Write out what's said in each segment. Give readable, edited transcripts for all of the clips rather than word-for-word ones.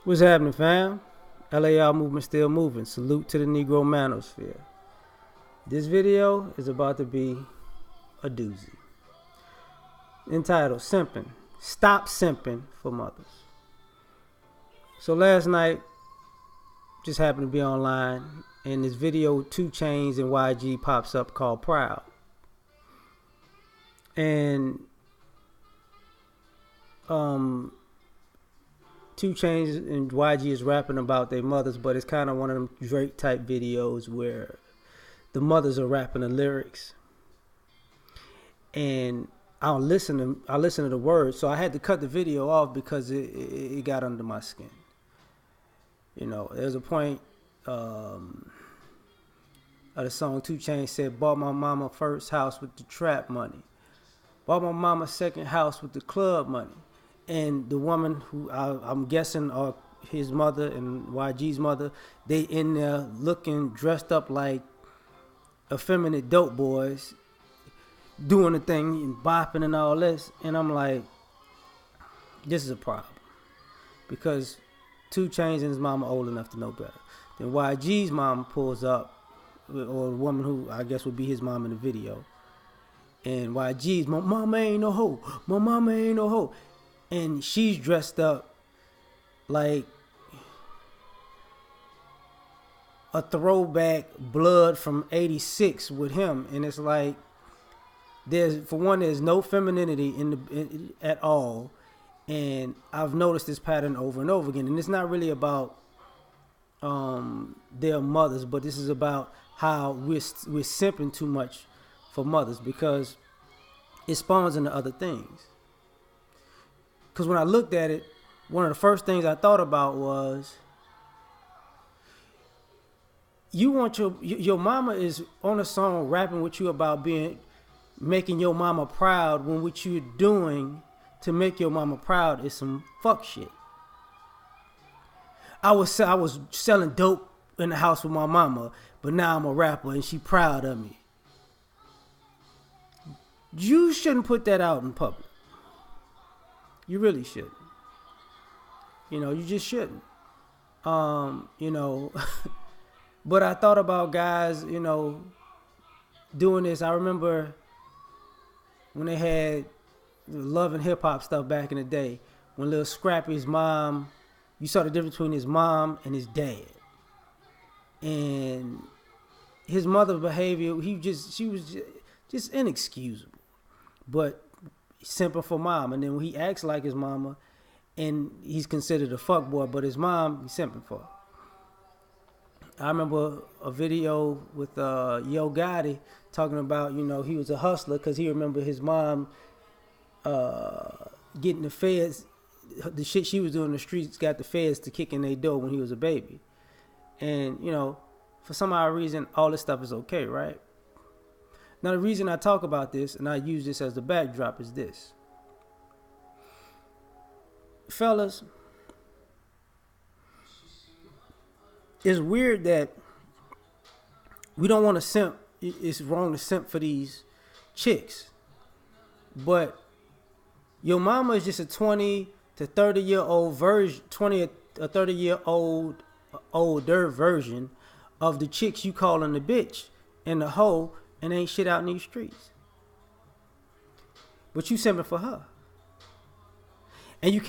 What's happening, fam? LAR movement still moving. Salute to the Negro manosphere. This video is about to be a doozy. Entitled Simping. Stop Simping for Mothers. So last night, just happened to be online, and this video 2 Chainz and YG pops up called Proud. And 2 Chainz and YG is rapping about their mothers, but it's kind of one of them Drake type videos where the mothers are rapping the lyrics, and I listen to the words, so I had to cut the video off because it got under my skin. You know, there's a point of the song 2 Chainz said, "Bought my mama first house with the trap money, bought my mama second house with the club money," and the woman who I'm guessing are his mother and YG's mother, they in there looking dressed up like effeminate dope boys, doing the thing and bopping and all this, and I'm like, this is a problem, because 2 Chainz and his mama old enough to know better. Then YG's mom pulls up, or the woman who I guess would be his mom in the video, and YG's, "My mama ain't no hoe, my mama ain't no hoe," and she's dressed up like a throwback Blood from '86 with him, and it's like, there's no femininity at all, and I've noticed this pattern over and over again. And it's not really about their mothers, but this is about how we're simping too much for mothers, because it spawns into other things. Because when I looked at it, one of the first things I thought about was, you want your mama is on a song rapping with you about making your mama proud, when what you're doing to make your mama proud is some fuck shit. I was selling dope in the house with my mama, but now I'm a rapper and she proud of me. You shouldn't put that out in public. You really shouldn't. You know, you just shouldn't. You know, but I thought about guys, you know, doing this. I remember when they had Love and Hip Hop stuff back in the day, when Lil Scrappy's mom, you saw the difference between his mom and his dad. And his mother's behavior, she was just inexcusable. But simple for mom. And then when he acts like his mama, and he's considered a fuckboy, but his mom, he's simping for. I remember a video with Yo Gotti talking about, you know, he was a hustler because he remembered his mom getting the feds, the shit she was doing in the streets got the feds to kick in their door when he was a baby. And, you know, for some odd reason, all this stuff is okay, right? Now, the reason I talk about this, and I use this as the backdrop, is this. Fellas, it's weird that we don't want to simp. It's wrong to simp for these chicks, but your mama is just a 20 to 30 year old version, 20 or 30 year old older version of the chicks you calling the bitch and the hoe and ain't shit out in these streets. But you simping for her, and you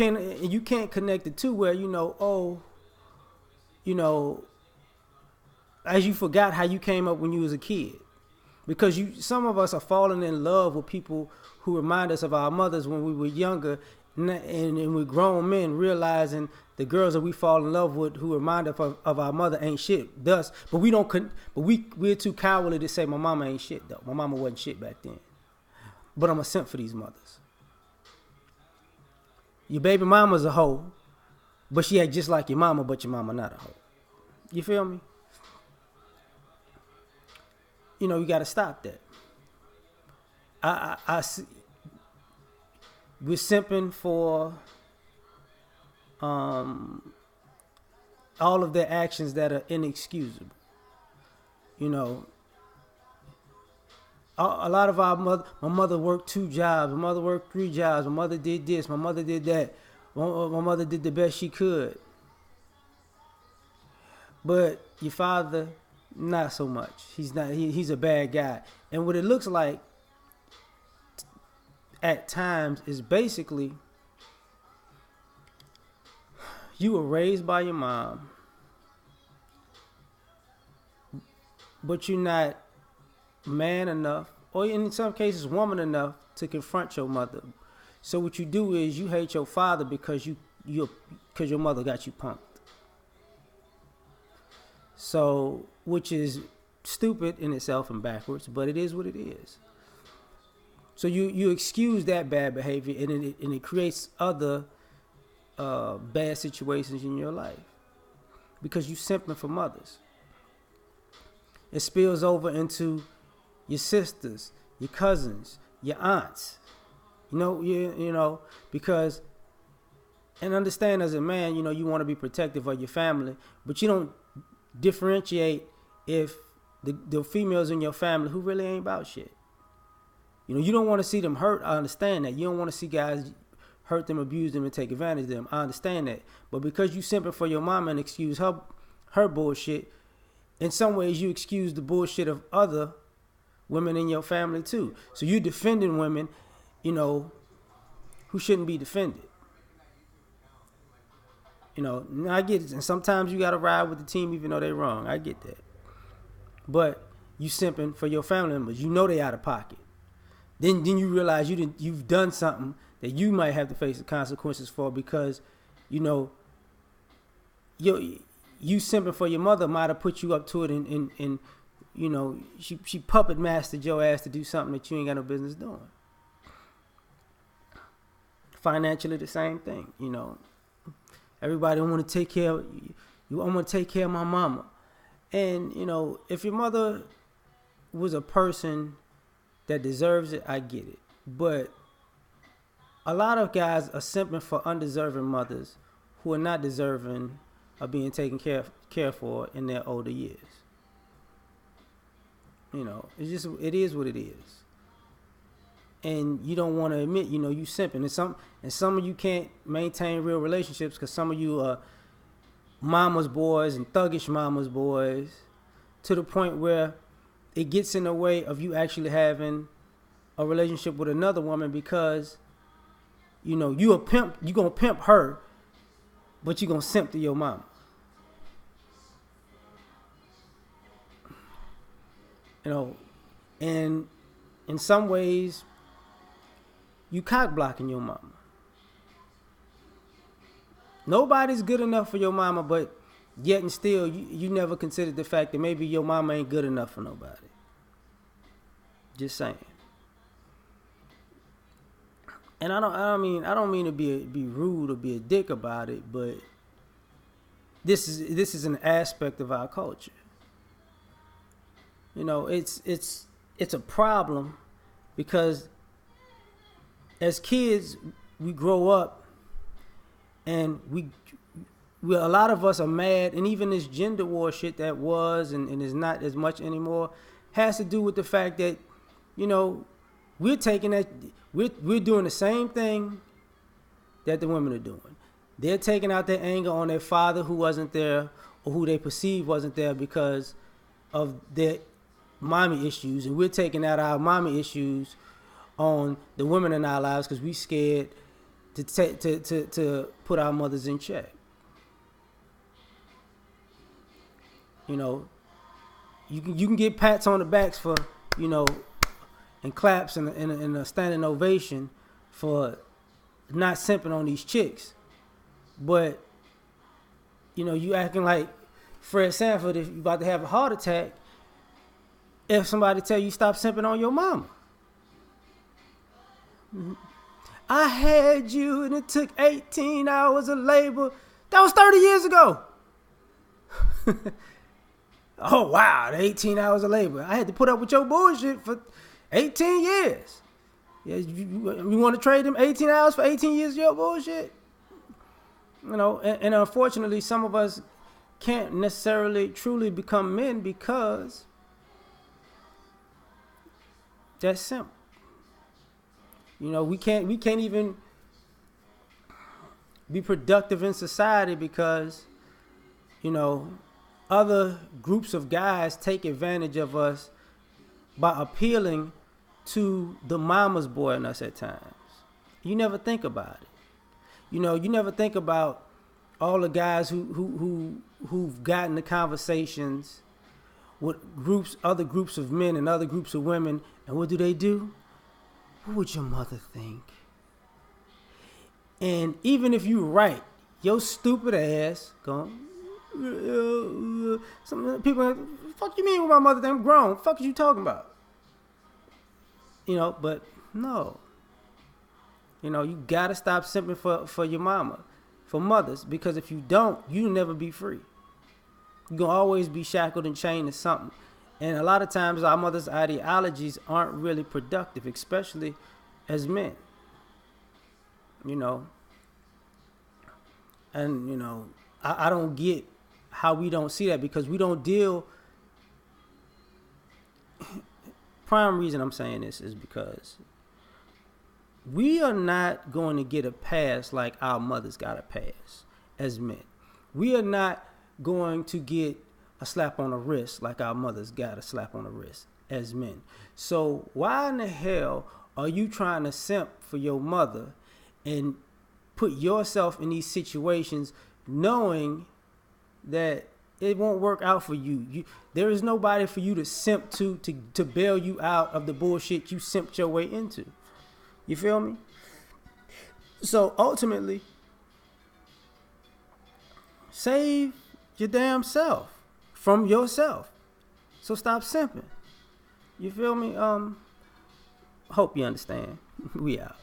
can't connect the two where, you know, oh, you know, as you forgot how you came up when you was a kid. Because some of us are falling in love with people who remind us of our mothers when we were younger, and we're grown men realizing the girls that we fall in love with who remind us of our mother ain't shit. Thus, but we're too cowardly to say my mama ain't shit though. My mama wasn't shit back then. But I'm a simp for these mothers. Your baby mama's a hoe, but she act just like your mama, but your mama not a hoe. You feel me? You know, you got to stop that. I see, we're simping for all of their actions that are inexcusable. You know, a lot of my mother worked 2 jobs, my mother worked 3 jobs, my mother did this, my mother did that, my mother did the best she could. But your father, not so much. He's not. He's a bad guy. And what it looks like at times is basically you were raised by your mom, but you're not man enough, or in some cases woman enough, to confront your mother. So what you do is you hate your father because your mother got you punked. So, which is stupid in itself and backwards, but it is what it is. So you excuse that bad behavior, and it creates other bad situations in your life because you simping for mothers. It spills over into your sisters, your cousins, your aunts. You know, because, and understand as a man, you want to be protective of your family, but you don't differentiate if the females in your family who really ain't about shit. You don't want to see them hurt. I understand that. You don't want to see guys hurt them, abuse them, and take advantage of them. I understand that. But because you simping for your mama and excuse her bullshit, in some ways you excuse the bullshit of other women in your family too. So you defending women, who shouldn't be defended. I get it. And sometimes you got to ride with the team even though they're wrong. I get that. But you simping for your family members. They out of pocket. Then you realize you've done something that you might have to face the consequences for because, you simping for your mother might have put you up to it and she puppet mastered your ass to do something that you ain't got no business doing. Financially, the same thing, Everybody want to take care of you. I want to take care of my mama. And, if your mother was a person that deserves it, I get it. But a lot of guys are simping for undeserving mothers who are not deserving of being taken care for in their older years. It is what it is. And you don't want to admit, you simping. And some of you can't maintain real relationships because some of you are mama's boys and thuggish mama's boys to the point where it gets in the way of you actually having a relationship with another woman because, you a pimp, you going to pimp her, but you going to simp to your mama. And in some ways, you cock blocking your mama. Nobody's good enough for your mama, but yet and still, you never considered the fact that maybe your mama ain't good enough for nobody. Just saying. And I don't mean to be rude or be a dick about it, but this is an aspect of our culture. It's a problem because as kids we grow up and we a lot of us are mad, and even this gender war shit that was and is not as much anymore has to do with the fact that we're taking that we're doing the same thing that the women are doing. They're taking out their anger on their father who wasn't there or who they perceive wasn't there because of their mommy issues, and we're taking out our mommy issues on the women in our lives because we scared to put our mothers in check. You can get pats on the backs for and claps and a standing ovation for not simping on these chicks, but you acting like Fred Sanford if you about to have a heart attack if somebody tell you stop simping on your mama. I had you and it took 18 hours of labor. That was 30 years ago. Oh, wow, 18 hours of labor. I had to put up with your bullshit for 18 years. Yeah, you want to trade them 18 hours for 18 years of your bullshit? And unfortunately, some of us can't necessarily truly become men because that's simple. We can't even be productive in society because, other groups of guys take advantage of us by appealing to the mama's boy in us at times. You never think about it. You never think about all the guys who've gotten the conversations with other groups of men and other groups of women, and what do? What would your mother think? And even if you're right, your stupid ass going, some people are, fuck you mean with my mother? I'm grown. Fuck is you talking about? But no. You gotta stop simping for your mama, for mothers, because if you don't, you'll never be free. You're gonna always be shackled and chained to something. And a lot of times our mothers' ideologies aren't really productive, especially as men. And I don't get how we don't see that, because we don't deal. Prime reason I'm saying this is because we are not going to get a pass like our mothers got a pass as men. We are not going to get a slap on the wrist like our mothers got a slap on the wrist as men. So why in the hell are you trying to simp for your mother and put yourself in these situations knowing that it won't work out for you? There is nobody for you to simp to bail you out of the bullshit you simped your way into. You feel me? So ultimately, save your damn self from yourself. So stop simping. You feel me? Hope you understand. We out.